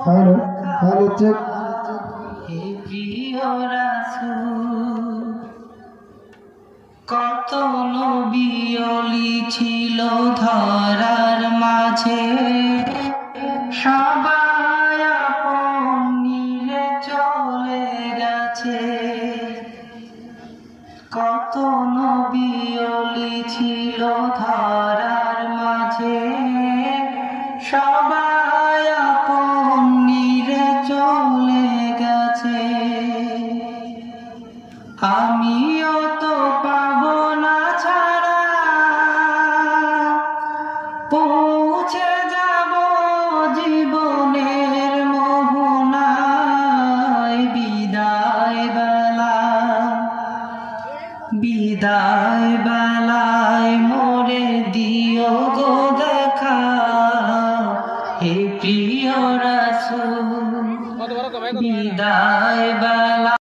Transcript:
Hello hello check. হে প্রিয় রাসূল, কত নবী অলি ছিল ধরার মাঝে, সবাই আপন নিয়ে চলে গেছে। কত নবী অলি ছিল ধরার মাঝে, সবাই আপন নিয়ে চলে গেছে। আমিও তো পাবো না ছাড়া, পৌঁছে যাব জীবনের মোহনায়। বিদায় বেলায় মোরে দিও গো দেখা, হে প্রিয় রাসূল। বিদায় বেলা